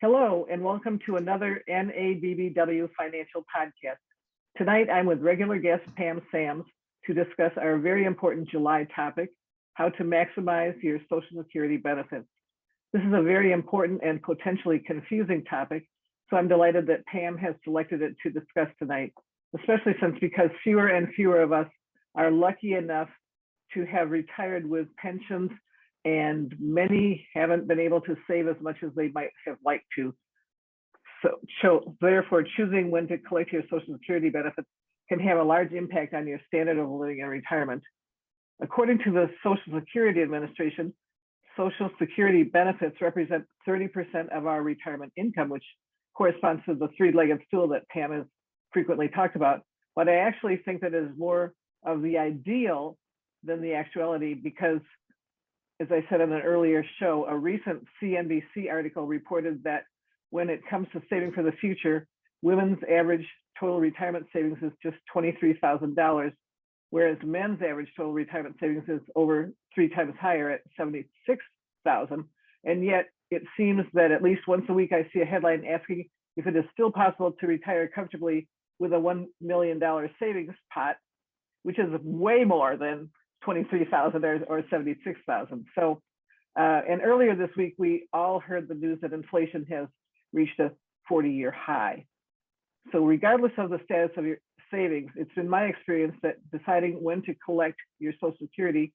Hello, and welcome to another NABBW Financial Podcast. Tonight, I'm with regular guest Pam Sams to discuss our very important July topic, how to maximize your Social Security benefits. This is a very important and potentially confusing topic, so I'm delighted that Pam has selected it to discuss tonight, especially because fewer and fewer of us are lucky enough to have retired with pensions, and many haven't been able to save as much as they might have liked to. So therefore, choosing when to collect your Social Security benefits can have a large impact on your standard of living in retirement. According to the Social Security Administration, Social Security benefits represent 30% of our retirement income, which corresponds to the three-legged stool that Pam has frequently talked about. But I actually think that is more of the ideal than the actuality because, as I said in an earlier show, a recent CNBC article reported that when it comes to saving for the future, women's average total retirement savings is just $23,000, whereas men's average total retirement savings is over 3 times higher at $76,000. And yet it seems that at least once a week I see a headline asking if it is still possible to retire comfortably with a $1 million savings pot, which is way more than 23,000 or 76,000. So, and earlier this week, we all heard the news that inflation has reached a 40-year high. So regardless of the status of your savings, it's been my experience that deciding when to collect your Social Security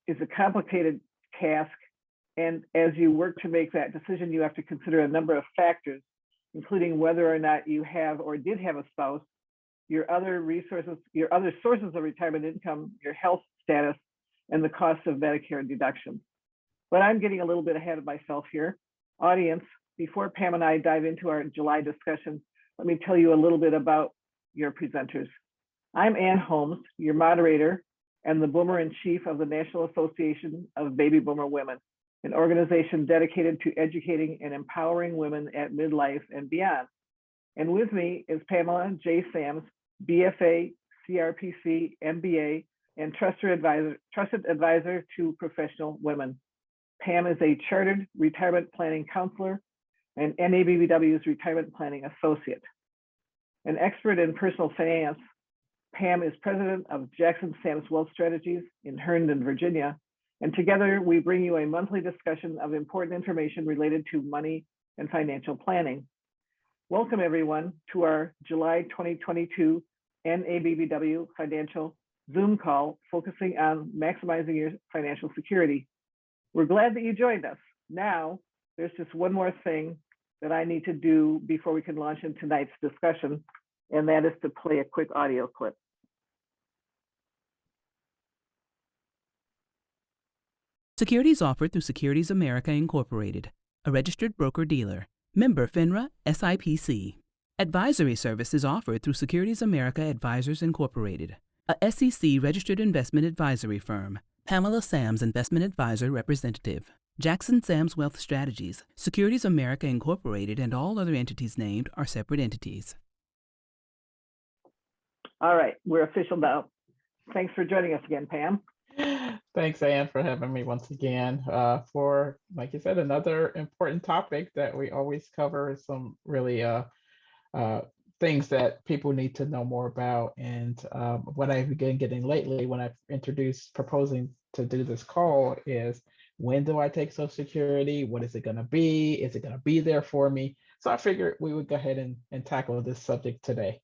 is a complicated task. And as you work to make that decision, you have to consider a number of factors, including whether or not you have or did have a spouse, your other resources, your other sources of retirement income, your health status, and the cost of Medicare deductions. But I'm getting a little bit ahead of myself here. Audience, before Pam and I dive into our July discussion, let me tell you a little bit about your presenters. I'm Ann Holmes, your moderator and the boomer-in-chief of the National Association of Baby Boomer Women, an organization dedicated to educating and empowering women at midlife and beyond. And with me is Pamela J. Sams, BFA, CRPC, MBA, and trusted advisor to professional women. Pam is a chartered retirement planning counselor and NABBW's retirement planning associate. An expert in personal finance, Pam is president of Jackson Sams Wealth Strategies in Herndon, Virginia. And together we bring you a monthly discussion of important information related to money and financial planning. Welcome everyone to our July 2022 NABBW Financial Zoom call focusing on maximizing your financial security. We're glad that you joined us. Now, there's just one more thing that I need to do before we can launch into tonight's discussion, and that is to play a quick audio clip. Securities offered through Securities America Incorporated, a registered broker-dealer, member FINRA SIPC. Advisory services offered through Securities America Advisors Incorporated, a SEC-registered investment advisory firm. Pamela Sams, investment advisor representative. Jackson Sams Wealth Strategies, Securities America Incorporated, and all other entities named are separate entities. All right, we're official now. Thanks for joining us again, Pam. Thanks, Ann, for having me once again for, like you said, another important topic that we always cover, some really things that people need to know more about. And what I've been getting lately when I've proposing to do this call is, when do I take Social Security? What is it going to be? Is it going to be there for me? So I figured we would go ahead and tackle this subject today.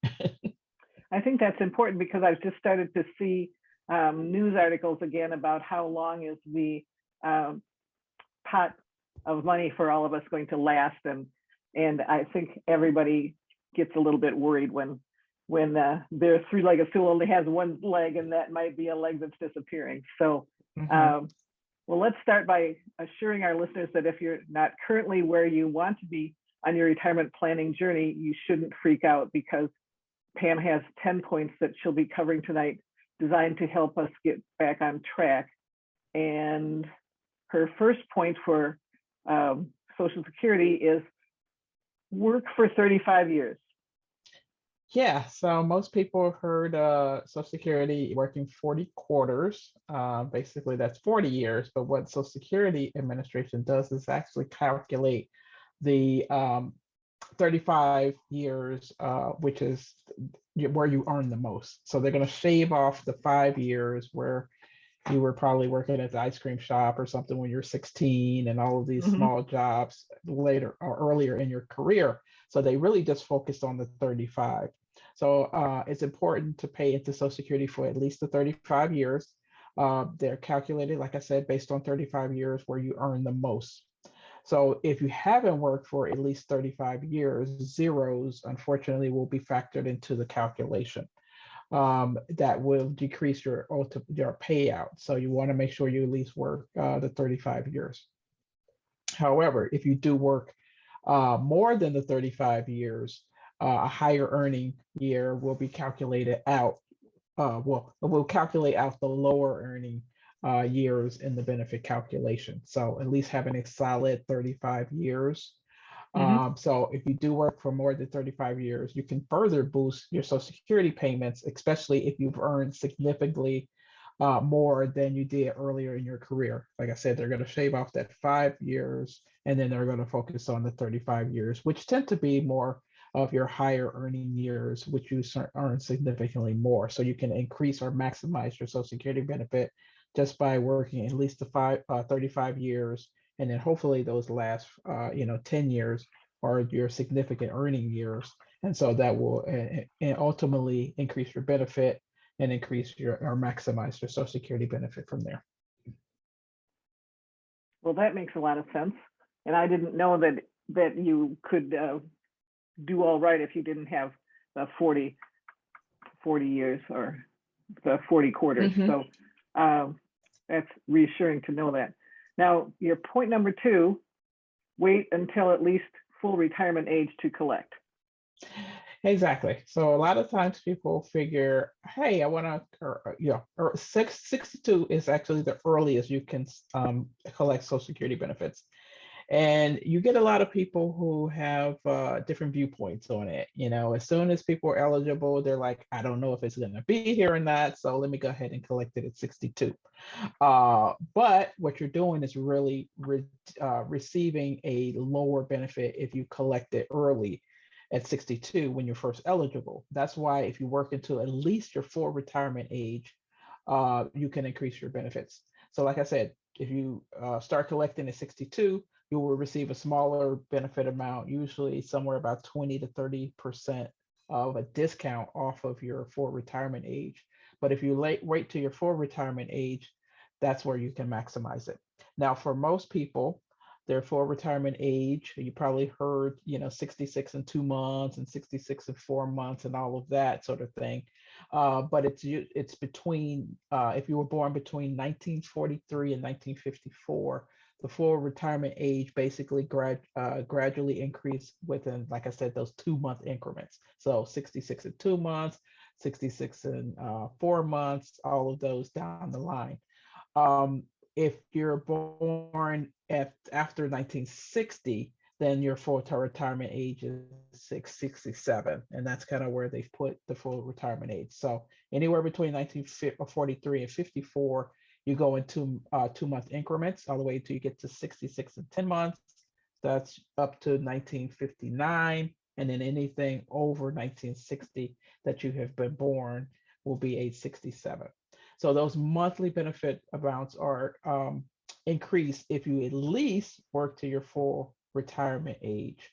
I think that's important because I've just started to see news articles again about how long is the pot of money for all of us going to last, and I think everybody gets a little bit worried when their three-legged stool only has one leg, and that might be a leg that's disappearing. So, well, let's start by assuring our listeners that if you're not currently where you want to be on your retirement planning journey, you shouldn't freak out, because Pam has 10 points that she'll be covering tonight designed to help us get back on track. And her first point for Social Security is work for 35 years. Yeah, so most people have heard Social Security working 40 quarters. Basically, that's 40 years. But what Social Security Administration does is actually calculate the 35 years, which is where you earn the most. So they're going to shave off the 5 years where you were probably working at the ice cream shop or something when you're 16 and all of these Mhm. small jobs later or earlier in your career. So they really just focused on the 35. So it's important to pay into Social Security for at least the 35 years. They're calculated, like I said, based on 35 years where you earn the most. So if you haven't worked for at least 35 years, zeros, unfortunately, will be factored into the calculation. That will decrease your payout. So you want to make sure you at least work the 35 years. However, if you do work more than the 35 years, a higher earning year will be calculated out. Well, it will calculate out the lower earning years in the benefit calculation. So at least having a solid 35 years. Mhm. So if you do work for more than 35 years, you can further boost your Social Security payments, especially if you've earned significantly more than you did earlier in your career. Like I said, they're going to shave off that 5 years, and then they're going to focus on the 35 years, which tend to be more of your higher earning years, which you earn significantly more. So you can increase or maximize your Social Security benefit just by working at least the 35 years, and then hopefully those last 10 years are your significant earning years, and so that will ultimately increase your benefit and increase your or maximize your Social Security benefit from there. Well, that makes a lot of sense. And I didn't know that you could do all right if you didn't have the 40 years or the 40 quarters. Mhm. So that's reassuring to know that. Now, your point number 2, wait until at least full retirement age to collect. Exactly. So a lot of times people figure, hey, I want to, or 62 is actually the earliest you can collect Social Security benefits. And you get a lot of people who have different viewpoints on it. As soon as people are eligible, they're like, I don't know if it's going to be here or not. So let me go ahead and collect it at 62. But what you're doing is really receiving a lower benefit if you collect it early at 62 when you're first eligible. That's why if you work until at least your full retirement age, you can increase your benefits. So like I said, if you start collecting at 62, you will receive a smaller benefit amount, usually somewhere about 20 to 30% of a discount off of your full retirement age. But if you wait till your full retirement age, that's where you can maximize it. Now, for most people, their full retirement age, you probably heard, 66 and 2 months and 66 and 4 months and all of that sort of thing. But it's between, if you were born between 1943 and 1954, the full retirement age basically gradually increased within, like I said, those 2-month increments. So 66 and 2 months, 66 and 4 months, all of those down the line. If you're born after 1960, then your full retirement age is 67, and that's kind of where they've put the full retirement age. So anywhere between 1943 and 54, you go into 2-month increments all the way until you get to 66 and 10 months. That's up to 1959, and then anything over 1960 that you have been born will be age 67. So those monthly benefit amounts are increased if you at least work to your full retirement age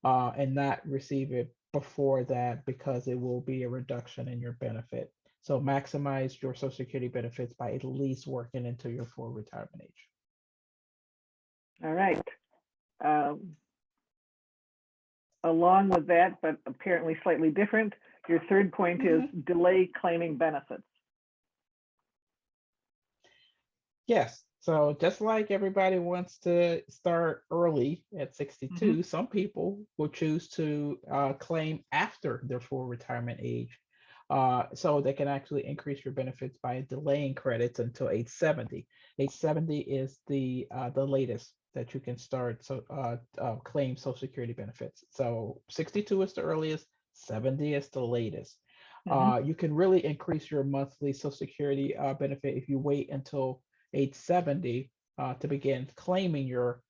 and not receive it before that, because it will be a reduction in your benefit. So maximize your Social Security benefits by at least working into your full retirement age. All right. Along with that, but apparently slightly different, your third point is delay claiming benefits. Yes. So just like everybody wants to start early at 62, some people will choose to claim after their full retirement age. So they can actually increase your benefits by delaying credits until age 70. Age 70 is the latest that you can start claim Social Security benefits. So 62 is the earliest, 70 is the latest. You can really increase your monthly Social Security benefit if you wait until age 70 to begin claiming your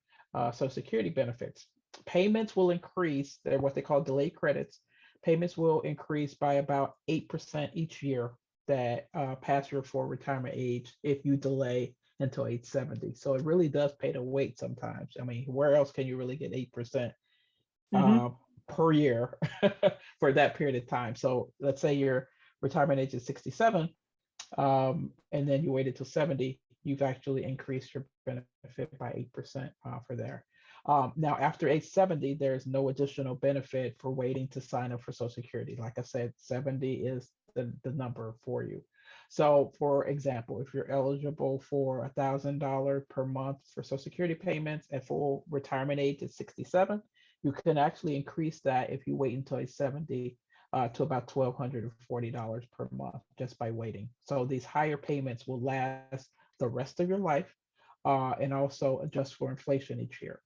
Social Security benefits. payments will increase. They're what they call delayed credits. Payments will increase by about 8% each year that pass your full retirement age if you delay until age 70. So it really does pay to wait sometimes. I mean, where else can you really get 8% Mm-hmm. per year for that period of time? So let's say your retirement age is 67, and then you waited till 70, you've actually increased your benefit by 8% for there. Now, after age 70, there's no additional benefit for waiting to sign up for Social Security. Like I said, 70 is the number for you. So, for example, if you're eligible for $1,000 per month for Social Security payments at full retirement age at 67, you can actually increase that if you wait until age 70 to about $1,240 per month just by waiting. So these higher payments will last the rest of your life and also adjust for inflation each year.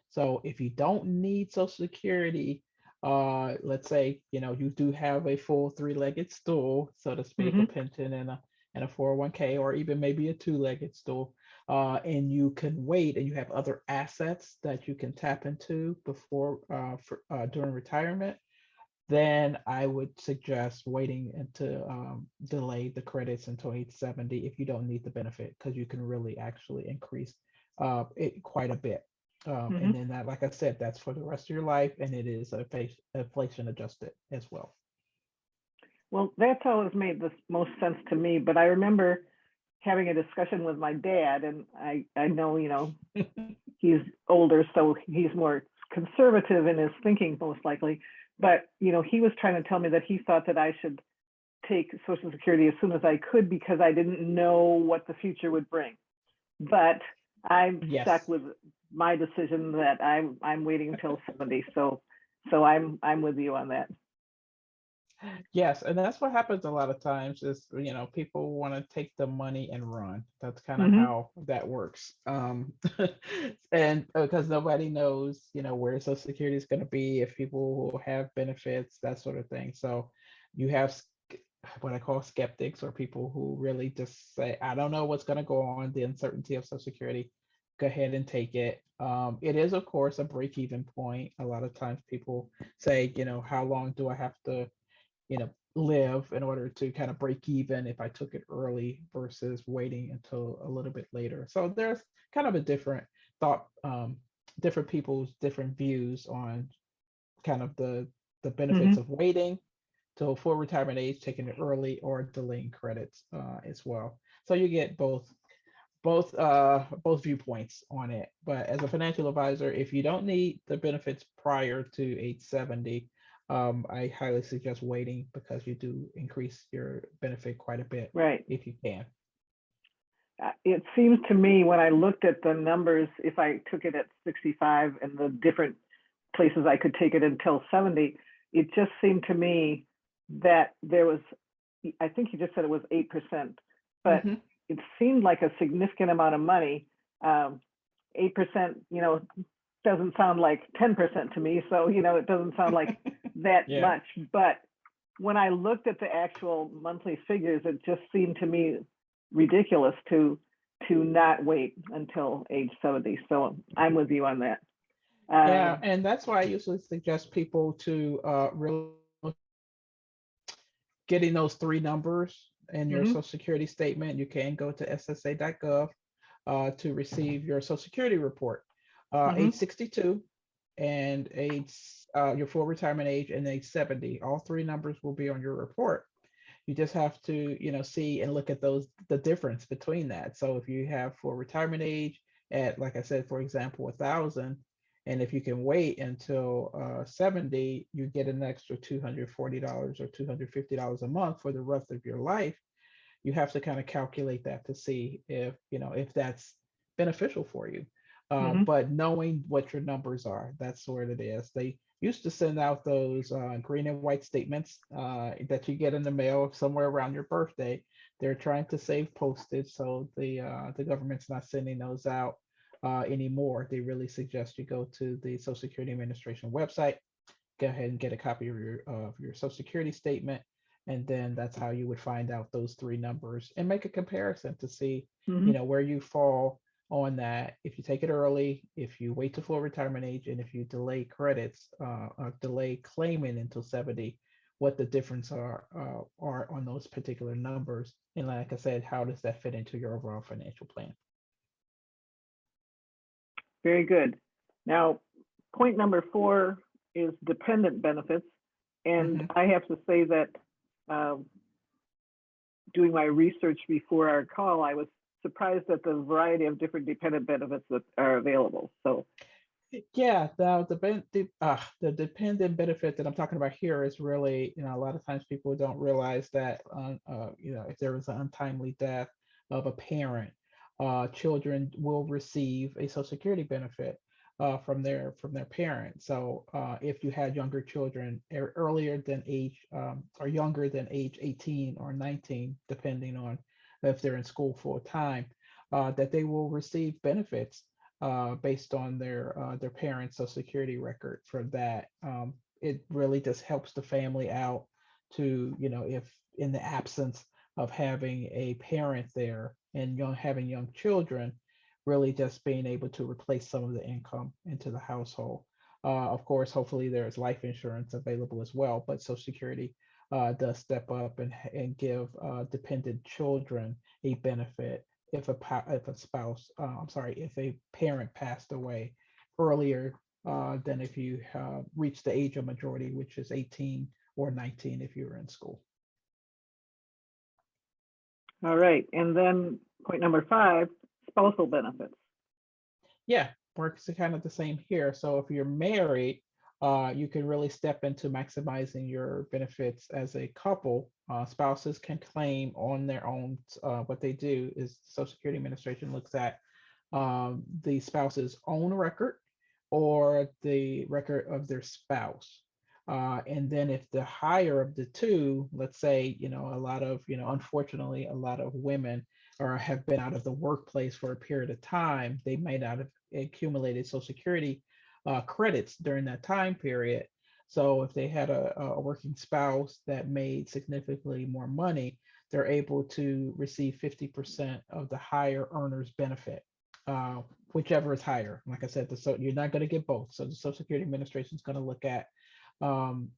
So if you don't need Social Security, let's say you do have a full three-legged stool, so to speak, a Mm-hmm. pension and a 401k, or even maybe a two-legged stool, and you can wait, and you have other assets that you can tap into before during retirement, then I would suggest waiting and to delay the credits until age 70 if you don't need the benefit, because you can really actually increase it quite a bit. Mm-hmm. And then that, like I said, that's for the rest of your life, and it is inflation adjusted as well. Well, that's always made the most sense to me. But I remember having a discussion with my dad, and I know, he's older, so he's more conservative in his thinking, most likely. But, he was trying to tell me that he thought that I should take Social Security as soon as I could because I didn't know what the future would bring. But I'm stuck Yes. with my decision that I'm waiting until 70. So I'm with you on that. Yes, and that's what happens a lot of times is, people want to take the money and run. That's kind of Mm-hmm. how that works. And because nobody knows, where Social Security is going to be, if people will have benefits, that sort of thing. So you have what I call skeptics, or people who really just say, I don't know what's going to go on, the uncertainty of Social Security. Go ahead and take it. It is, of course, a break-even point. A lot of times people say, how long do I have to live in order to kind of break even if I took it early versus waiting until a little bit later. So there's kind of a different thought, different people's different views on kind of the benefits Mm-hmm. of waiting till full retirement age, taking it early, or delaying credits as well. So you get both viewpoints on it. But as a financial advisor, if you don't need the benefits prior to age 70, I highly suggest waiting, because you do increase your benefit quite a bit Right. if you can. It seems to me when I looked at the numbers, if I took it at 65 and the different places I could take it until 70, it just seemed to me that there was, I think you just said it was 8%, but Hmm. it seemed like a significant amount of money. 8%, doesn't sound like 10% to me. So, it doesn't sound like that Yeah. much. But when I looked at the actual monthly figures, it just seemed to me ridiculous to not wait until age 70. So I'm with you on that. Yeah, Um, and that's why I usually suggest people to really getting those three numbers in your mhm, Social Security statement. You can go to ssa.gov to receive your Social Security report. Age mhm, 62 and your full retirement age, and age 70. All three numbers will be on your report. You just have to, see and look at the difference between that. So if you have full retirement age at, like I said, for example, 1,000, and if you can wait until 70, you get an extra $240 or $250 a month for the rest of your life. You have to kind of calculate that to see if that's beneficial for you. mhm, But knowing what your numbers are, that's what it is. They used to send out those green and white statements that you get in the mail somewhere around your birthday. They're trying to save postage, so the government's not sending those out anymore. They really suggest you go to the Social Security Administration website, go ahead and get a copy of your Social Security statement, and then that's how you would find out those three numbers and make a comparison to see, mhm. where you fall on that. If you take it early, if you wait to full retirement age, and if you delay credits, or delay claiming until 70, what the difference are on those particular numbers. And like I said, how does that fit into your overall financial plan? Very good. Now, point number 4 is dependent benefits. And Mhm. I have to say that doing my research before our call, I was surprised at the variety of different dependent benefits that are available. So, Yeah, the dependent benefit that I'm talking about here is really, a lot of times people don't realize that, if there was an untimely death of a parent, children will receive a Social Security benefit from their parents. So if you had younger children earlier than age or younger than age 18 or 19, depending on if they're in school full time, that they will receive benefits based on their parents' Social Security record for that. It really just helps the family out to, if in the absence of having a parent there and having young children, really just being able to replace some of the income into the household. Of course, hopefully there's life insurance available as well, but Social Security does step up and give dependent children a benefit if a spouse, I'm sorry, if a parent passed away earlier than if you reached the age of majority, which is 18 or 19 if you were in school. all right. And then point number 5, spousal benefits. Yeah, works kind of the same here. So if you're married, you can really step into maximizing your benefits as a couple. Spouses can claim on their own. What they do is Social Security Administration looks at the spouse's own record or the record of their spouse. And then if the higher of the two, let's say, a lot of, unfortunately, a lot of women or have been out of the workplace for a period of time, they might not have accumulated Social Security credits during that time period. So if they had a working spouse that made significantly more money, they're able to receive 50% of the higher earner's benefit, uh, whichever is higher. Like I said, so you're not going to get both. So the Social Security Administration is going to look at um,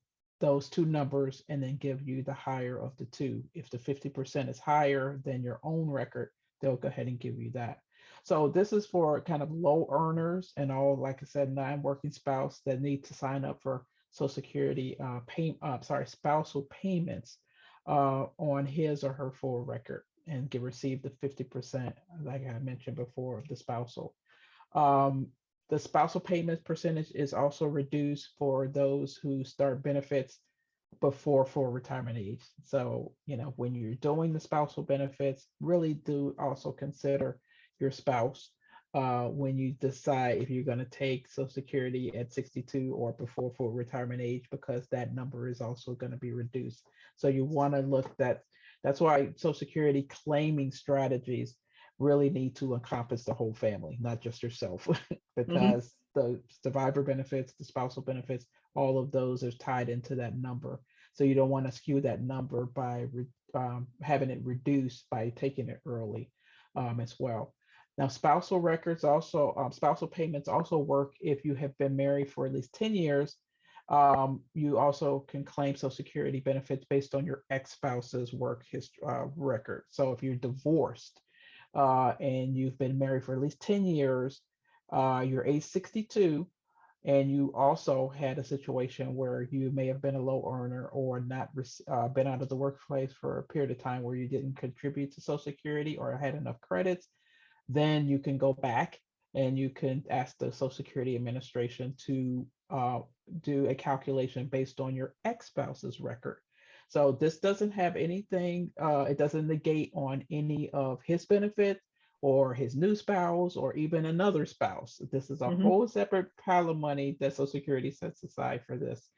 those two numbers and then give you the higher of the two. If the 50% is higher than your own record, they'll go ahead and give you that. So this is for kind of low earners and all, like I said, non-working spouse that need to sign up for Social Security spousal payments on his or her full record and can receive the 50%, like I mentioned before, of the spousal. Um, the spousal payments percentage is also reduced for those who start benefits before full retirement age. So, when you're doing the spousal benefits, really do also consider your spouse when you decide if you're going to take Social Security at 62 or before full retirement age, because that number is also going to be reduced. So you want to look that's why Social Security claiming strategies really need to encompass the whole family, not just yourself, Mhm. because the survivor benefits, the spousal benefits, all of those are tied into that number. So you don't want to skew that number by having it reduced by taking it early as well. Now, spousal payments also work if you have been married for at least 10 years. You also can claim Social Security benefits based on your ex-spouse's work history record. So if you're divorced and you've been married for at least 10 years, you're age 62, and you also had a situation where you may have been a low earner or not been out of the workplace for a period of time where you didn't contribute to Social Security or had enough credits, then you can go back and you can ask the Social Security Administration to do a calculation based on your ex-spouse's record. So this doesn't have anything, it doesn't negate on any of his benefits or his new spouse or even another spouse. This is a Mhm. whole separate pile of money that Social Security sets aside for this.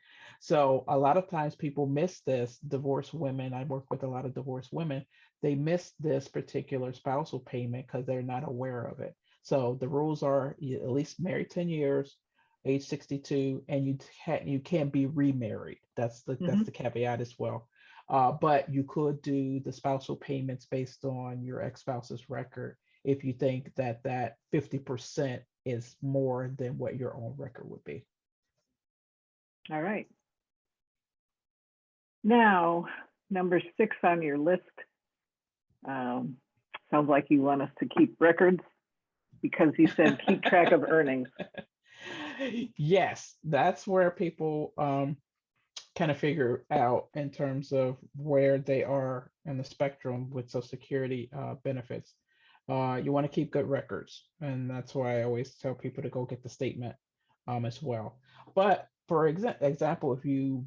So a lot of times people miss this. Divorced women, I work with a lot of divorced women, they miss this particular spousal payment because they're not aware of it. So the rules are you at least married 10 years, age 62, and you can't be remarried. That's the Mhm. caveat as well. But you could do the spousal payments based on your ex-spouse's record if you think that that 50% is more than what your own record would be. All right. Now, number 6 on your list. Sounds like you want us to keep records because you said keep track of earnings. Yes, that's where people kind of figure out in terms of where they are in the spectrum with Social Security benefits. You want to keep good records, and that's why I always tell people to go get the statement as well. But for example, if you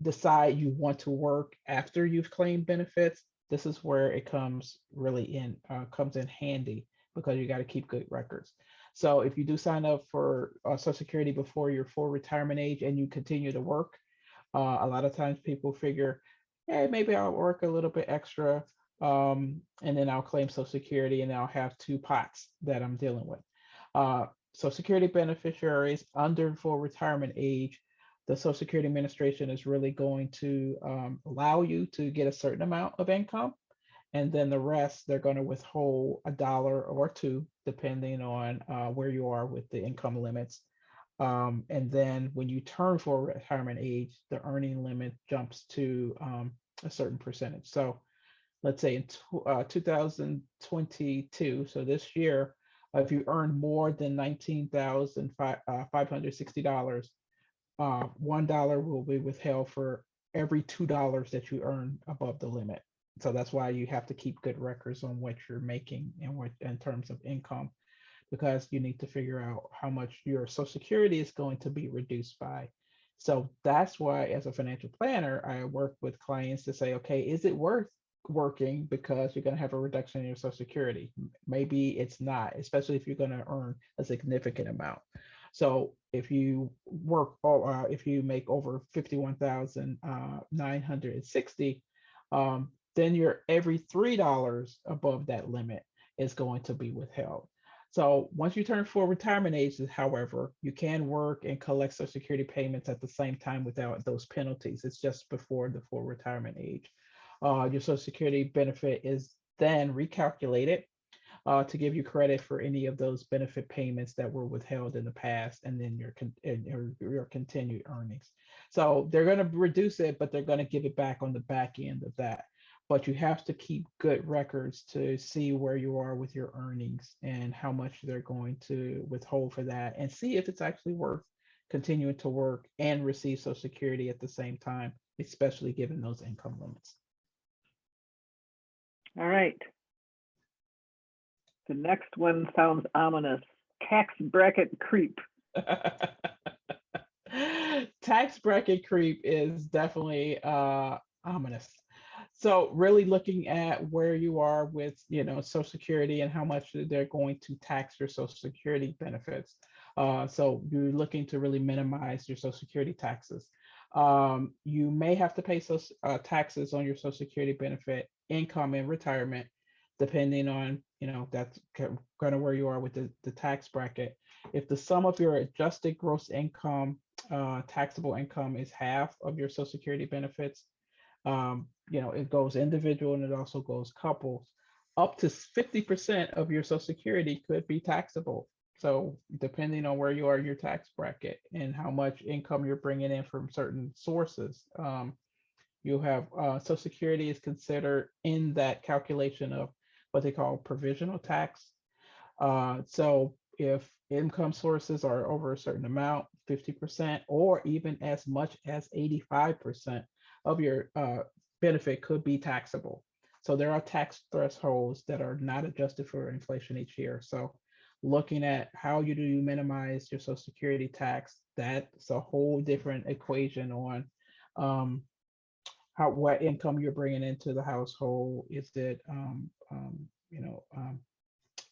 decide you want to work after you've claimed benefits, this is where it comes in handy because you got to keep good records. So if you do sign up for Social Security before your full retirement age and you continue to work, a lot of times people figure, hey, maybe I'll work a little bit extra, and then I'll claim Social Security and I'll have two pots that I'm dealing with. Social Security beneficiaries under full retirement age, the Social Security Administration is really going to allow you to get a certain amount of income. And then the rest, they're going to withhold $1 or $2, depending on where you are with the income limits. And then when you turn for retirement age, the earning limit jumps to a certain percentage. So let's say in 2022, so this year, if you earn more than $19,560, $1 will be withheld for every $2 that you earn above the limit. So that's why you have to keep good records on what you're making and what in terms of income, because you need to figure out how much your Social Security is going to be reduced by. So that's why, as a financial planner, I work with clients to say, okay, is it worth working because you're going to have a reduction in your Social Security? Maybe it's not, especially if you're going to earn a significant amount. So if you work, or if you make over 51,960, then your every $3 above that limit is going to be withheld. So once you turn full retirement age, however, you can work and collect Social Security payments at the same time without those penalties. It's just before the full retirement age. Your Social Security benefit is then recalculated to give you credit for any of those benefit payments that were withheld in the past, and then your continued earnings. So they're going to reduce it, but they're going to give it back on the back end of that. But you have to keep good records to see where you are with your earnings and how much they're going to withhold for that, and see if it's actually worth continuing to work and receive Social Security at the same time, especially given those income limits. All right. The next one sounds ominous. Tax bracket creep. Tax bracket creep is definitely ominous. So really looking at where you are with, Social Security and how much they're going to tax your Social Security benefits. So you're looking to really minimize your Social Security taxes. You may have to pay taxes on your Social Security benefit income in retirement, depending on, that's kind of where you are with the tax bracket. If the sum of your adjusted gross income, taxable income, is half of your Social Security benefits, it goes individual and it also goes couples. Up to 50% of your Social Security could be taxable. So depending on where you are in your tax bracket and how much income you're bringing in from certain sources, you have Social Security is considered in that calculation of what they call provisional tax. So if income sources are over a certain amount, 50%, or even as much as 85% of your benefit could be taxable. So there are tax thresholds that are not adjusted for inflation each year. So looking at how you minimize your Social Security tax, that's a whole different equation on what income you're bringing into the household. Is it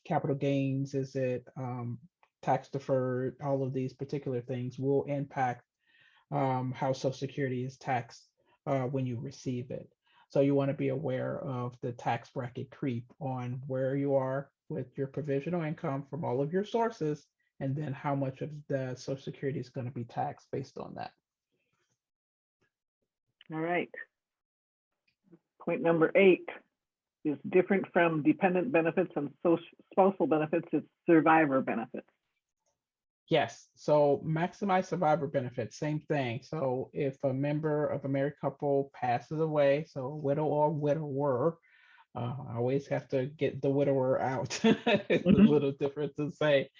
capital gains? Is it tax deferred? All of these particular things will impact how Social Security is taxed when you receive it. So you want to be aware of the tax bracket creep on where you are with your provisional income from all of your sources, and then how much of the Social Security is going to be taxed based on that. All right. Point number 8, is different from dependent benefits and spousal benefits. It's survivor benefits. Yes, so maximize survivor benefits, same thing. So if a member of a married couple passes away, so widow or widower, I always have to get the widower out. It's a Mhm. little different to say.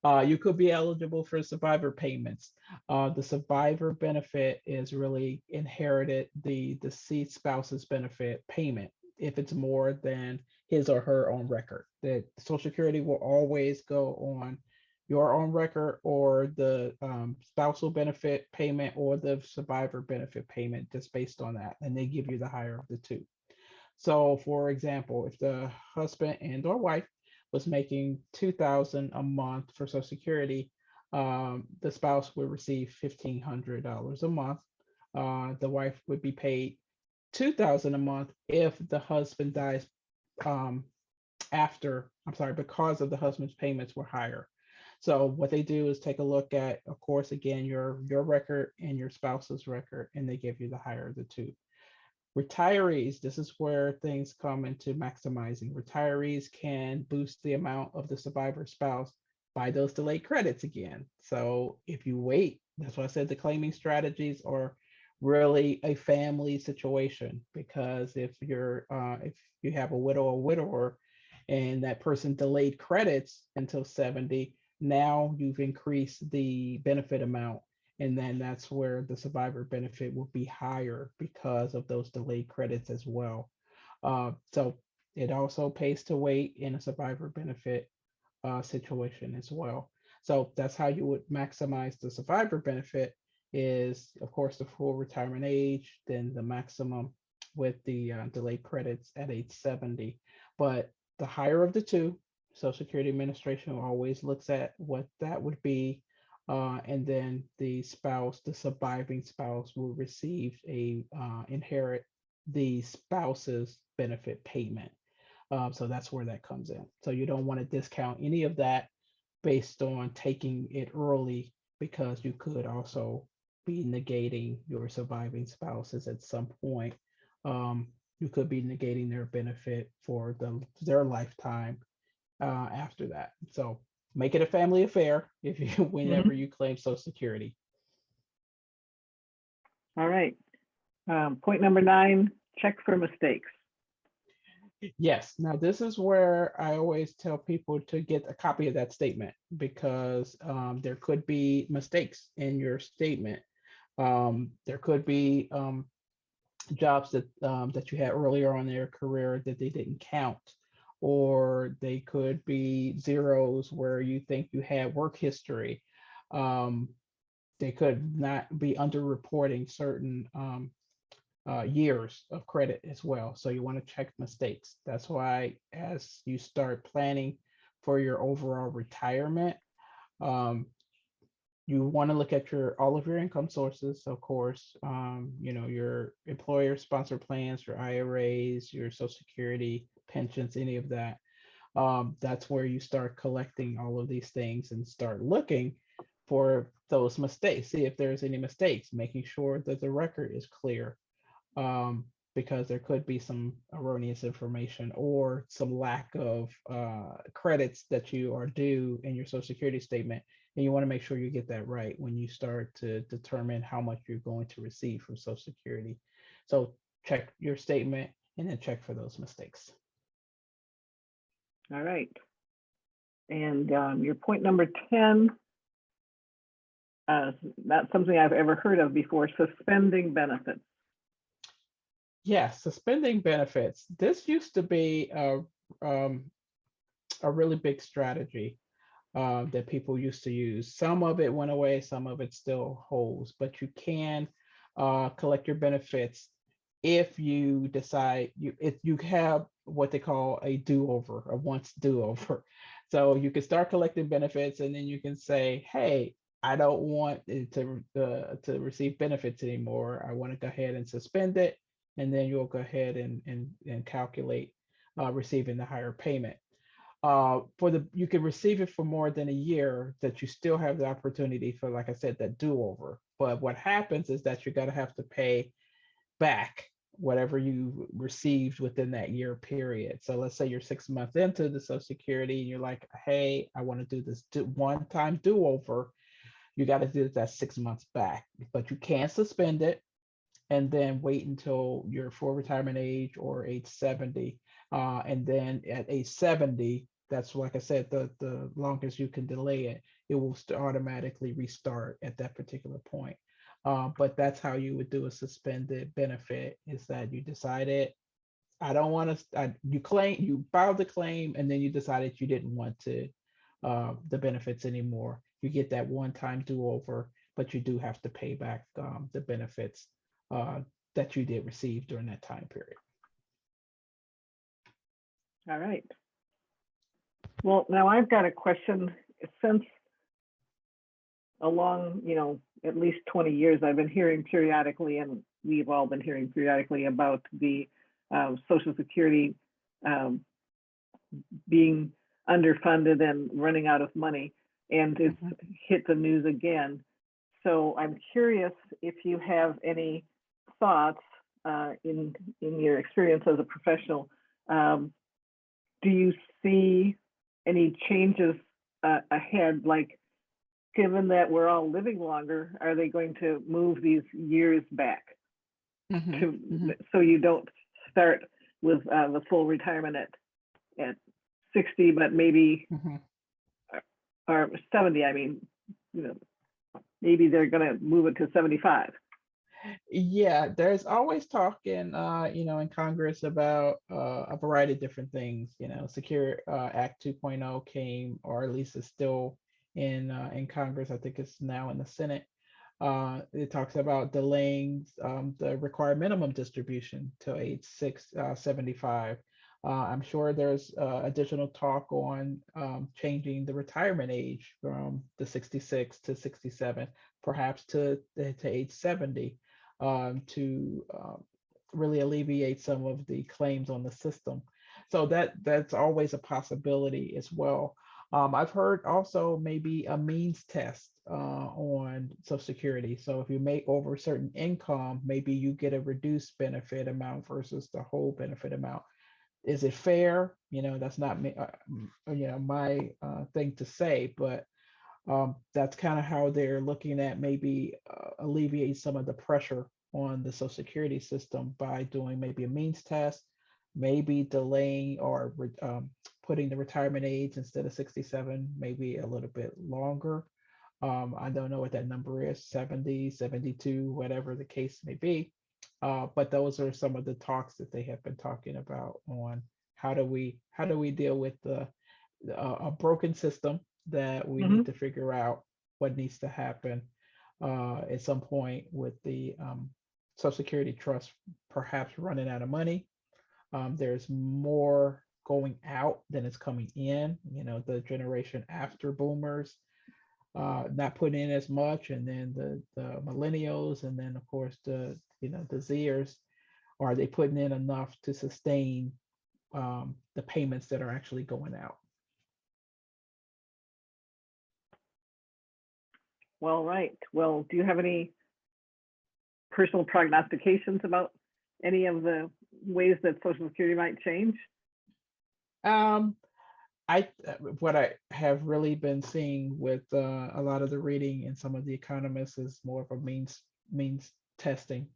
You could be eligible for survivor payments. The survivor benefit is really inherited the deceased spouse's benefit payment if it's more than his or her own record. That Social Security will always go on your own record or the spousal benefit payment or the survivor benefit payment just based on that. And they give you the higher of the two. So for example, if the husband and or wife was making 2,000 a month for Social Security, the spouse would receive $1,500 a month. The wife would be paid 2,000 a month if the husband dies um, because of the husband's payments were higher. So what they do is take a look at, of course, again, your record and your spouse's record, and they give you the higher of the two. Retirees, this is where things come into maximizing. Retirees can boost the amount of the survivor spouse by those delayed credits again. So if you wait, that's why I said the claiming strategies are really a family situation, because if you have a widow or widower and that person delayed credits until 70, now you've increased the benefit amount, and then that's where the survivor benefit will be higher because of those delayed credits as well. So it also pays to wait in a survivor benefit situation as well. So that's how you would maximize the survivor benefit is, of course, the full retirement age, then the maximum with the delayed credits at age 70. But the higher of the two, Social Security Administration always looks at what that would be, and then the surviving spouse will receive inherit the spouse's benefit payment. So that's where that comes in. So you don't want to discount any of that based on taking it early, because you could also be negating your surviving spouses at some point. You could be negating their benefit for their lifetime after that. So make it a family affair if you whenever you claim Social Security. All right. Point number 9, check for mistakes. Yes. Now, this is where I always tell people to get a copy of that statement, because there could be mistakes in your statement. There could be jobs that you had earlier on in your career that they didn't count, or they could be zeros where you think you had work history. They could not be underreporting certain years of credit as well. So you want to check mistakes. That's why as you start planning for your overall retirement, you want to look at all of your income sources, of course, your employer sponsored plans, your IRAs, your Social Security, pensions, any of that. That's where you start collecting all of these things and start looking for those mistakes. See if there's any mistakes, making sure that the record is clear, because there could be some erroneous information or some lack of credits that you are due in your Social Security statement. And you want to make sure you get that right when you start to determine how much you're going to receive from Social Security. So check your statement and then check for those mistakes. All right. And your point number 10, not something I've ever heard of before, suspending benefits. Yes, suspending benefits. This used to be a really big strategy that people used to use. Some of it went away, some of it still holds, but you can collect your benefits if you decide if you have what they call a do-over, a once do-over. So you can start collecting benefits, and then you can say, hey, I don't want to receive benefits anymore. I want to go ahead and suspend it, and then you'll go ahead and calculate receiving the higher payment. You can receive it for more than a year, that you still have the opportunity for, like I said, that do-over. But what happens is that you're going to have to pay back whatever you received within that year period. So let's say you're 6 months into the Social Security and you're like, hey, I want to do this one-time do-over. You got to do that 6 months back, but you can't suspend it and then wait until you're full retirement age or age 70. And then at age 70, that's like I said, the longest you can delay it, it will automatically restart at that particular point. But that's how you would do a suspended benefit, is that you decided, I don't want to, you filed the claim and then you decided you didn't want to the benefits anymore. You get that one-time do-over, but you do have to pay back the benefits that you did receive during that time period. All right. Well, now I've got a question. Since along, at least 20 years, I've been hearing periodically, and we've all been hearing periodically about the Social Security being underfunded and running out of money, and it's hit the news again. So I'm curious if you have any thoughts in your experience as a professional. Do you see any changes ahead? Like, given that we're all living longer, are they going to move these years back so you don't start with the full retirement at 60, but maybe or 70? I mean, maybe they're going to move it to 75. Yeah, there's always talk in Congress about a variety of different things. Secure Act 2.0 came, or at least is still in Congress. I think it's now in the Senate. It talks about delaying the required minimum distribution to age 75. I'm sure there's additional talk on changing the retirement age from the 66 to 67, perhaps to age 70, to really alleviate some of the claims on the system. So that's always a possibility as well. I've heard also maybe a means test on Social Security. So if you make over a certain income, maybe you get a reduced benefit amount versus the whole benefit amount. Is it fair? That's not me, my thing to say, but that's kind of how they're looking at maybe alleviate some of the pressure on the Social Security system by doing maybe a means test, maybe delaying or putting the retirement age instead of 67, maybe a little bit longer. I don't know what that number is, 70, 72, whatever the case may be. But those are some of the talks that they have been talking about on how do we deal with a broken system that we need to figure out what needs to happen at some point with the Social Security Trust perhaps running out of money. There's more going out than it's coming in. The generation after boomers not putting in as much, and then the millennials, and then of course the Zers, are they putting in enough to sustain the payments that are actually going out? Well, right. Well, do you have any personal prognostications about any of the ways that Social Security might change? What I have really been seeing with a lot of the reading and some of the economists is more of a means testing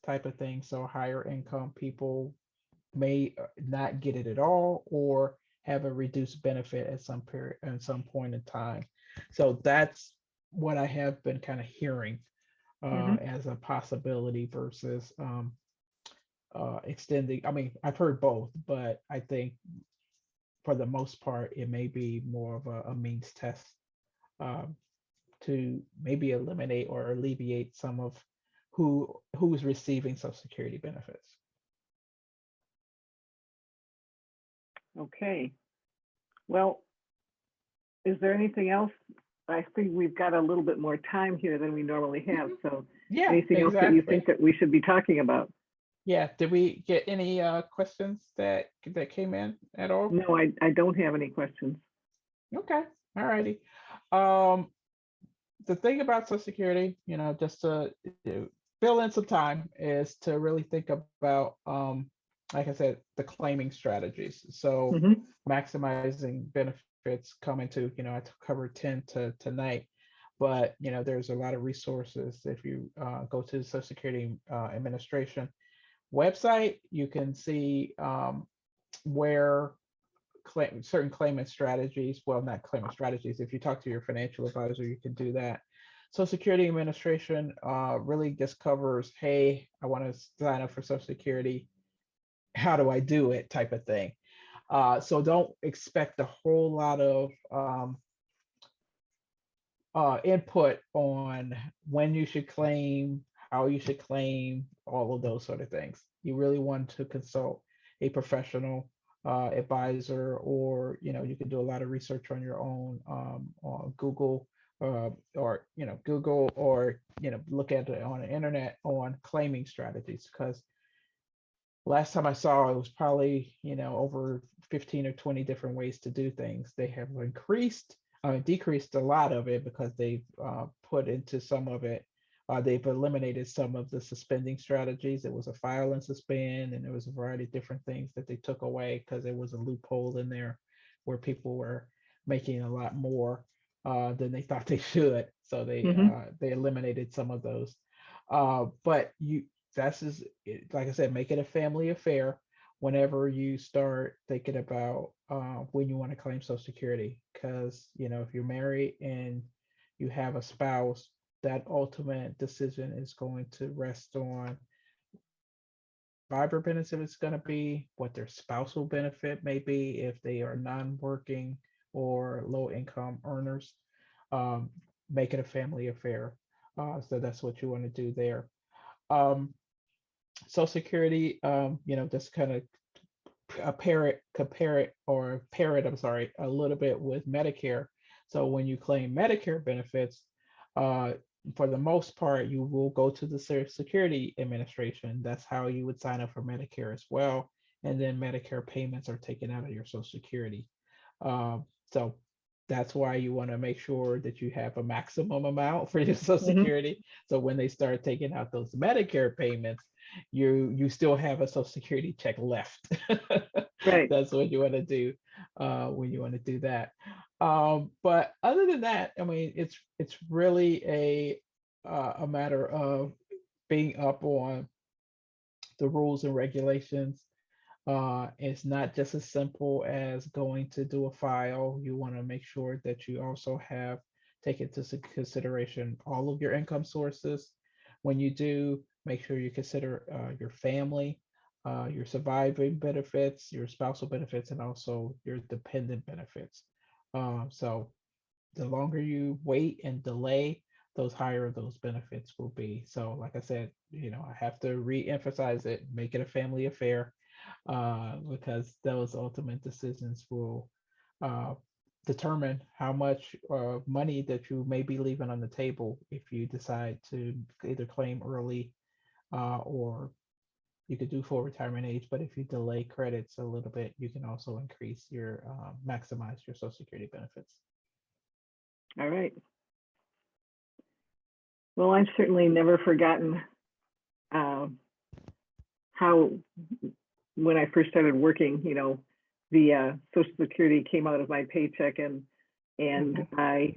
type of thing. So higher income people may not get it at all, or have a reduced benefit at some point in time. So that's what I have been kind of hearing as a possibility versus extending. I mean, I've heard both, but I think for the most part, it may be more of a means test to maybe eliminate or alleviate some of who's receiving Social Security benefits. Okay. Well, is there anything else? I think we've got a little bit more time here than we normally have. So Yeah, anything else that you think that we should be talking about? Yeah, did we get any questions that came in at all? No, I don't have any questions. Okay, all righty. The thing about Social Security, just to fill in some time is to really think about, like I said, the claiming strategies. So Mhm. maximizing benefits come into, I covered 10 tonight, but there's a lot of resources. If you go to the Social Security Administration website, you can see where certain claimant strategies, well, not claimant strategies. If you talk to your financial advisor, you can do that. Social Security Administration really just covers, hey, I want to sign up for Social Security. How do I do it? Type of thing. So don't expect a whole lot of input on when you should claim, how you should claim, all of those sort of things. You really want to consult a professional advisor, or you can do a lot of research on your own, on Google, or Google, or look at it on the internet on claiming strategies. Because last time I saw, it was probably over 15 or 20 different ways to do things. They have decreased a lot of it, because they've put into some of it, they've eliminated some of the suspending strategies. It was a file and suspend, and there was a variety of different things that they took away because there was a loophole in there where people were making a lot more than they thought they should. So Mhm. they eliminated some of those. But like I said, make it a family affair whenever you start thinking about when you want to claim Social Security. Because if you're married and you have a spouse, that ultimate decision is going to rest on survivor benefit is going to be, what their spousal benefit may be if they are non-working or low income earners. Um, make it a family affair. So that's what you want to do there. Um, Social Security, just kind of compare it, I'm sorry, a little bit with Medicare. So when you claim Medicare benefits, uh, for the most part, you will go to the Social Security Administration. That's how you would sign up for Medicare as well. And then Medicare payments are taken out of your Social Security. So that's why you want to make sure that you have a maximum amount for your Social Mhm. Security. So when they start taking out those Medicare payments, you still have a Social Security check left. Right. That's what you want to do when you want to do that. But other than that, I mean, it's really a matter of being up on the rules and regulations. It's not just as simple as going to do a file. You want to make sure that you also have take into consideration all of your income sources. When you do, make sure you consider your family, your surviving benefits, your spousal benefits, and also your dependent benefits. So the longer you wait and delay, those higher those benefits will be. So, like I said, I have to re-emphasize it, make it a family affair, because those ultimate decisions will uh, determine how much money that you may be leaving on the table if you decide to either claim early, or you could do full retirement age. But if you delay credits a little bit, you can also increase your maximize your Social Security benefits. All right. Well, I've certainly never forgotten uh, how, when I first started working, the Social Security came out of my paycheck, and Mhm. I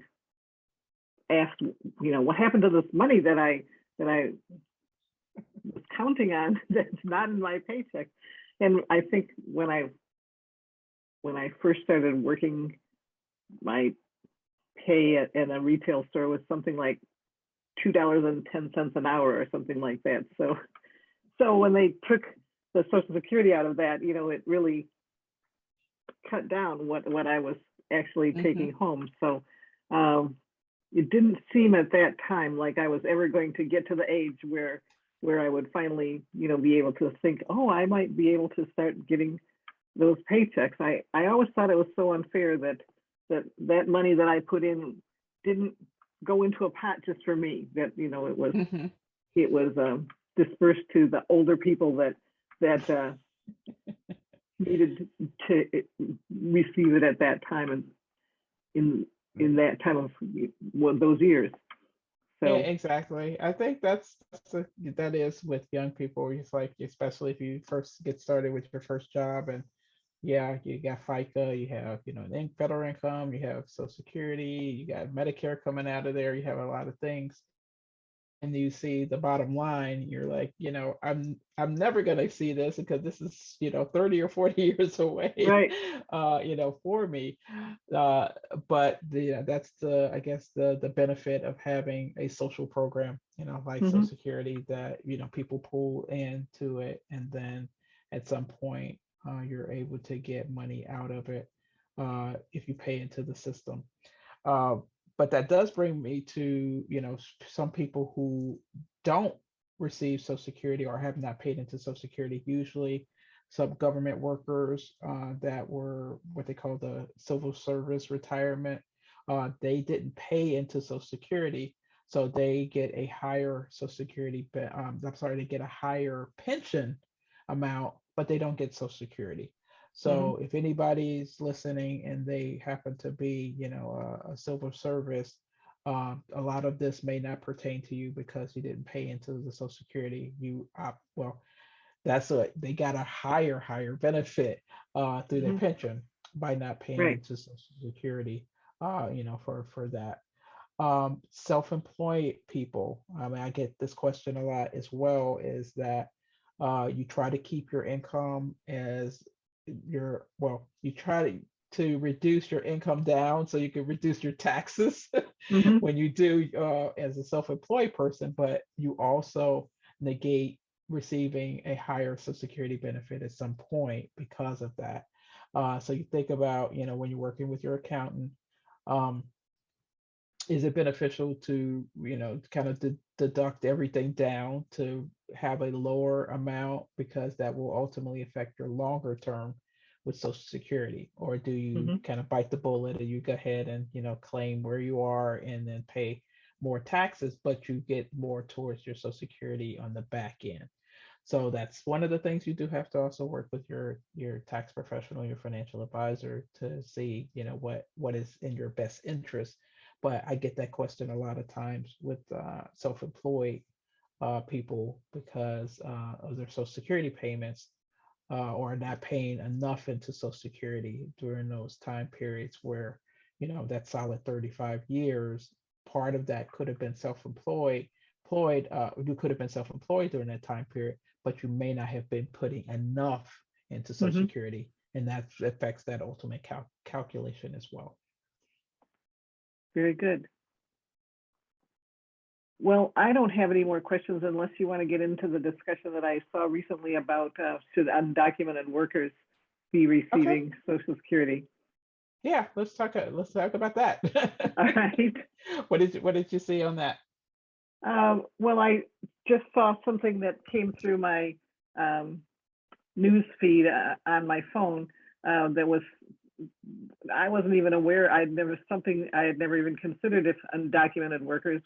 asked, what happened to this money that I was counting on that's not in my paycheck. And I think when I first started working, my pay at a retail store was something like $2.10 an hour or something like that. So when they took the Social Security out of that, it really cut down what I was actually taking Mhm. home. So it didn't seem at that time like I was ever going to get to the age where I would finally, be able to think, oh, I might be able to start getting those paychecks. I always thought it was so unfair that money that I put in didn't go into a pot just for me. That Mhm. it was dispersed to the older people that needed to receive it at that time, and in that time of those years. So, Exactly. I think that is with young people. It's like, especially if you first get started with your first job, and yeah, you got FICA, you have, federal income, you have Social Security, you got Medicare coming out of there, you have a lot of things, and you see the bottom line, you're like, I'm never gonna see this because this is, 30 or 40 years away, right. for me. Uh, but that's I guess the benefit of having a social program, like Social Hmm. Security, that, people pull into it, and then at some point, you're able to get money out of it, if you pay into the system. Uh, but that does bring me to, some people who don't receive Social Security or have not paid into Social Security, usually some government workers, that were what they call the civil service retirement. They didn't pay into Social Security, so they get a higher Social Security, I'm sorry, they get a higher pension amount, but they don't get Social Security. Hmm. So if anybody's listening and they happen to be, a civil service, a lot of this may not pertain to you because you didn't pay into the Social Security. Well, they got a higher benefit, through their Hmm. pension by not paying Right. into Social Security, for that. Self-employed people, I mean, I get this question a lot as well, is that, you try to keep your income as you try to reduce your income down so you can reduce your taxes Hmm. when you do, as a self-employed person, but you also negate receiving a higher Social Security benefit at some point because of that. So you think about, when you're working with your accountant, um, is it beneficial to, kind of deduct everything down to have a lower amount, because that will ultimately affect your longer term with Social Security? Or do you Hmm. kind of bite the bullet and you go ahead and, claim where you are and then pay more taxes, but you get more towards your Social Security on the back end? So that's one of the things you do have to also work with your tax professional, your financial advisor, to see, what is in your best interest. But I get that question a lot of times with, self-employed, people, because, of their Social Security payments, or not paying enough into Social Security during those time periods where, that solid 35 years, part of that could have been you could have been self-employed during that time period, but you may not have been putting enough into Social Hmm. Security, and that affects that ultimate calculation as well. Very good. Well, I don't have any more questions unless you want to get into the discussion that I saw recently about should undocumented workers be Okay. receiving Social Security. Yeah, let's talk about that. All right. What did you see on that? Well, I just saw something that came through my um, news feed on my phone that was, I wasn't even aware. I had never even considered if undocumented workers.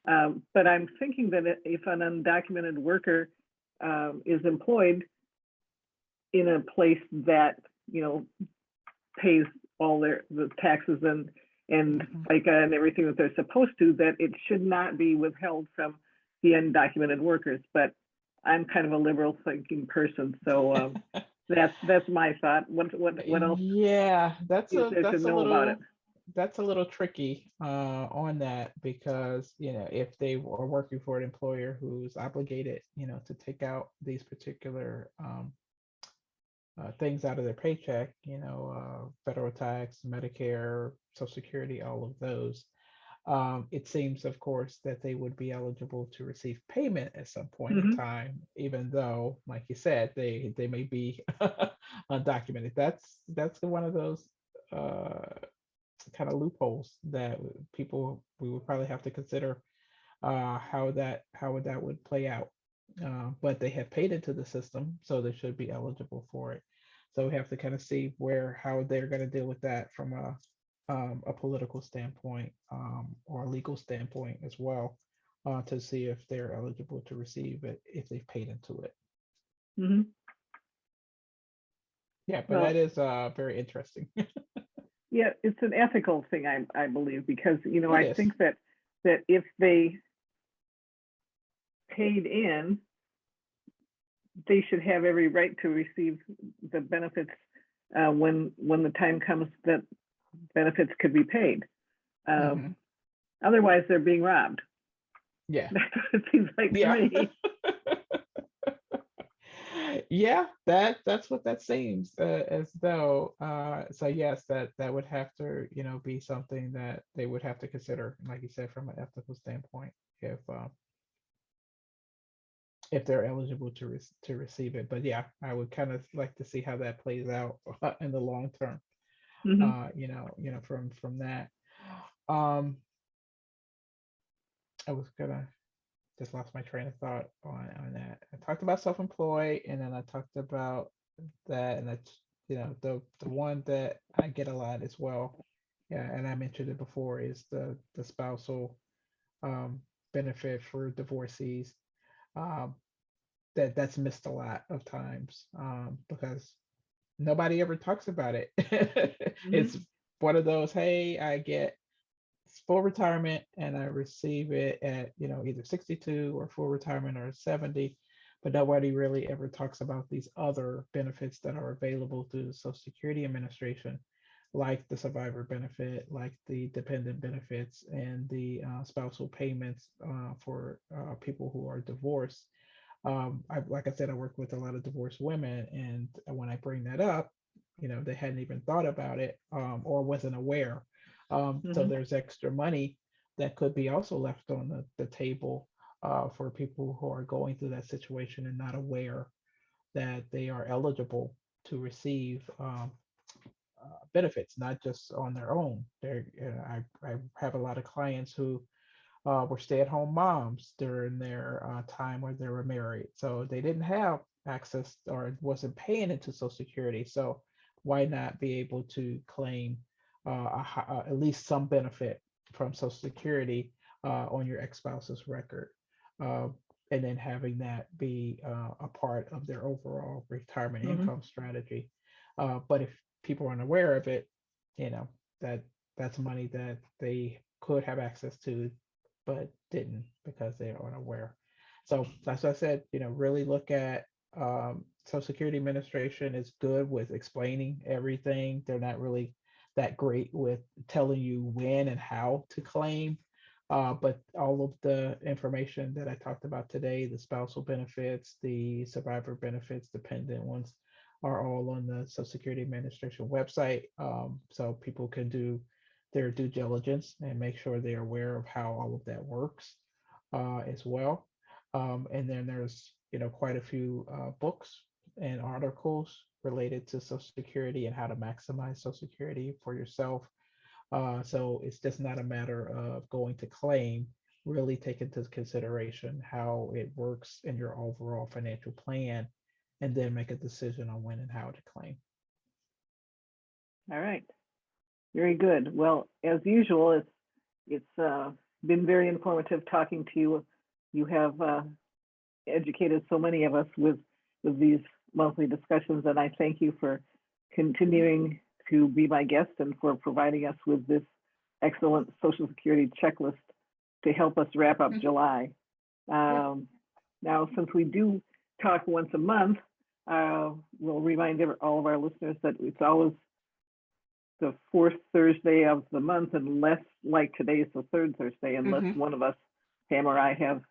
But I'm thinking that if an undocumented worker is employed in a place that you know pays all the taxes and Mhm. FICA and everything that they're supposed to, that it should not be withheld from the undocumented workers. But I'm kind of a liberal thinking person, so that's my thought. What else Yeah, is there to know about it? that's a little tricky, on that, because, if they are working for an employer who's obligated, to take out these particular, things out of their paycheck, federal tax, Medicare, Social Security, all of those. It seems, of course, that they would be eligible to receive payment at some point in Hmm. time, even though, like you said, they may be undocumented. That's one of those, kind of loopholes that we would probably have to consider, how that would play out. But they have paid into the system, so they should be eligible for it. So we have to kind of see how they're going to deal with that from a political standpoint, or a legal standpoint as well, to see if they're eligible to receive it if they've paid into it. Hmm. Yeah, but that Well, is, very interesting. yeah, it's an ethical thing, I believe, because It I is. think that if they paid in, they should have every right to receive the benefits when the time comes that benefits could be paid. Mhm. Otherwise, they're being robbed. Yeah. That's what it seems like to Yeah. me. Yeah, that's what that seems as though. So yes, that would have to, be something that they would have to consider, like you said, from an ethical standpoint, if they're eligible to receive it. But yeah, I would kind of like to see how that plays out in the long term. Mhm. From that. Um, I was gonna just lost my train of thought on that. I talked about self-employed, and then I talked about that, and that's the one that I get a lot as well. Yeah, and I mentioned it before is the spousal um, benefit for divorcees. Um, that's missed a lot of times because nobody ever talks about it. Mhm. It's one of those, hey, I get full retirement and I receive it at, either 62 or full retirement or 70, but nobody really ever talks about these other benefits that are available through the Social Security Administration, like the survivor benefit, like the dependent benefits, and the spousal payments for people who are divorced. Like I said, I work with a lot of divorced women, and when I bring that up, they hadn't even thought about it or wasn't aware. So Mhm. there's extra money that could be also left on the table for people who are going through that situation and not aware that they are eligible to receive benefits, not just on their own. I have a lot of clients who were stay-at-home moms during their time where they were married. So they didn't have access or wasn't paying into Social Security. So why not be able to claim at least some benefit from Social Security on your ex-spouse's record? Uh, and then having that be a part of their overall retirement Mhm. income strategy. But if people aren't aware of it, you know, that that's money that they could have access to but didn't because they are unaware. So that's what I said, really look at Social Security Administration is good with explaining everything. They're not really that great with telling you when and how to claim. But all of the information that I talked about today, the spousal benefits, the survivor benefits, dependent ones, are all on the Social Security Administration website. So people can do their due diligence and make sure they're aware of how all of that works as well. And then there's quite a few books and articles related to Social Security and how to maximize Social Security for yourself. So it's just not a matter of going to claim, really take into consideration how it works in your overall financial plan, and then make a decision on when and how to claim. All right. Very good. Well, as usual, it's been very informative talking to you. You have educated so many of us with these monthly discussions, and I thank you for continuing to be my guest and for providing us with this excellent Social Security checklist to help us wrap up Mhm. July. Yeah. Now, since we do talk once a month, we'll remind all of our listeners that it's always the fourth Thursday of the month, unless, like today is the third Thursday, unless Hmm. one of us, Pam or I, have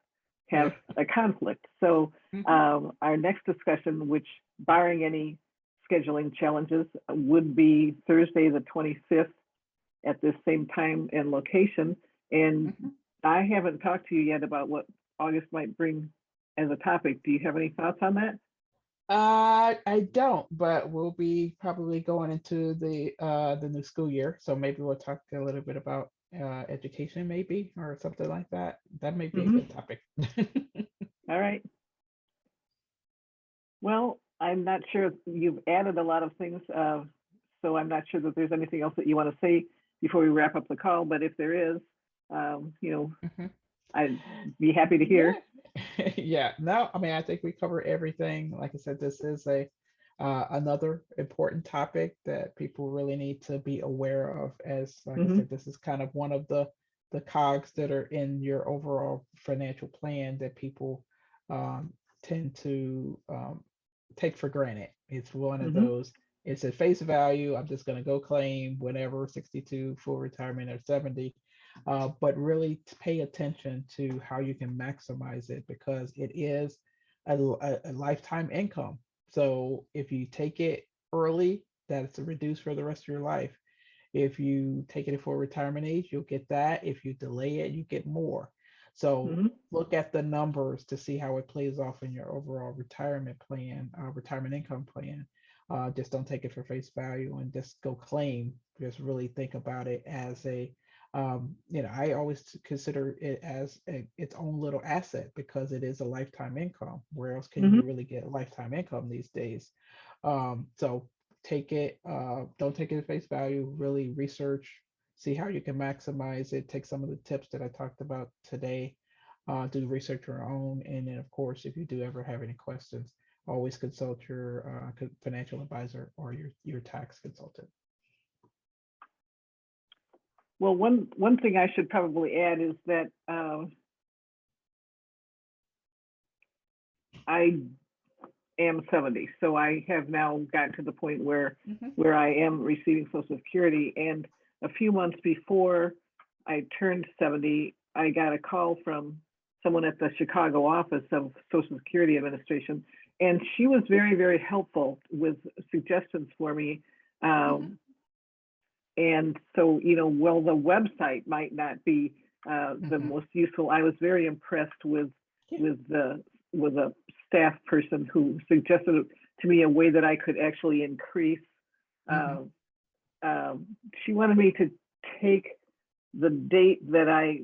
Yeah. a conflict. So Hmm. our next discussion, which barring any scheduling challenges, would be Thursday the 25th at this same time and location. And Hmm. I haven't talked to you yet about what August might bring as a topic. Do you have any thoughts on that? I don't, but we'll be probably going into the new school year, so maybe we'll talk a little bit about education, maybe, or something like that. That may be a Mm-hmm. good topic. All right. Well, I'm not sure. You've added a lot of things, so I'm not sure that there's anything else that you want to say before we wrap up the call. But if there is, you know, Mhm. I'd be happy to Yeah. hear. Yeah. No, I mean, I think we covered everything. Like I said, this is a another important topic that people really need to be aware of. As like I Hmm. said, this is kind of one of the cogs that are in your overall financial plan that people tend to take for granted. It's one of Mhm. those, it's at face value, I'm just going to go claim whenever, 62, full retirement, or 70. But really to pay attention to how you can maximize it, because it is a lifetime income. So if you take it early, that's reduced for the rest of your life. If you take it for retirement age, you'll get that. If you delay it, you get more. So Mhm. look at the numbers to see how it plays off in your overall retirement plan, retirement income plan. Just don't take it for face value and just go claim. Just really think about it as I always consider it as its own little asset, because it is a lifetime income. Where else can Mhm. you really get lifetime income these days? So take it, don't take it at face value, really research, see how you can maximize it, take some of the tips that I talked about today, do research your own. And then, of course, if you do ever have any questions, always consult your financial advisor or your tax consultant. Well, one thing I should probably add is that I am 70, so I have now gotten to the point where Mhm. I am receiving Social Security. And a few months before I turned 70, I got a call from someone at the Chicago office of Social Security Administration, and she was very, very helpful with suggestions for me. Mhm. And so, while the website might not be the Mhm. most useful, I was very impressed with Yeah. with the with a staff person who suggested to me a way that I could actually increase. Mhm. Uh, she wanted me to take the date that I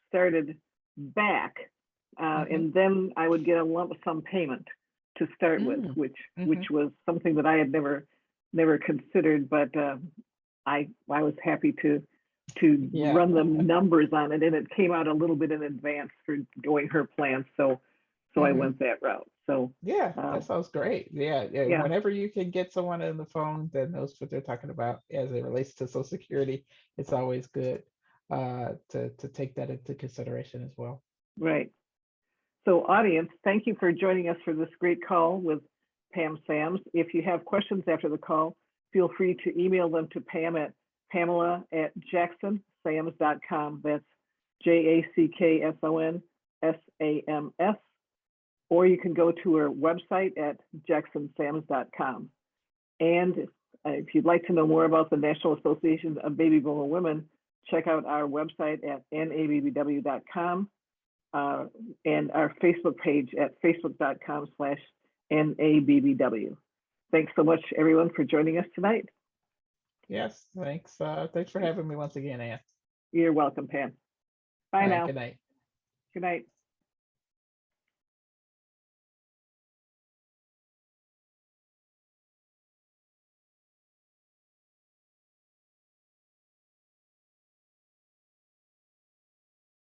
started back, Mhm. and then I would get a lump sum payment to start with, Mm. which Mhm. was something that I had never considered. But I was happy to Yeah. run the numbers on it, and it came out a little bit in advance for going her plan. So I Mhm. went that route. So Yeah, that um, sounds great. Yeah, yeah. yeah, Whenever you can get someone on the phone that knows what they're talking about as it relates to Social Security, it's always good to take that into consideration as well. right. So audience, thank you for joining us for this great call with Pam Sams. If you have questions after the call, feel free to email them to Pam at Pamela@jacksonsams.com. That's JACKSONSAMS. Or you can go to her website at jacksonsams.com. And if you'd like to know more about the National Association of Baby Boomer Women, check out our website at nabbw.com. And our Facebook page at facebook.com/NABBW. Thanks so much, everyone, for joining us tonight. Yes, thanks. Thanks for having me once again, Ann. You're welcome, Pam. All Bye right, now. good night. Good night.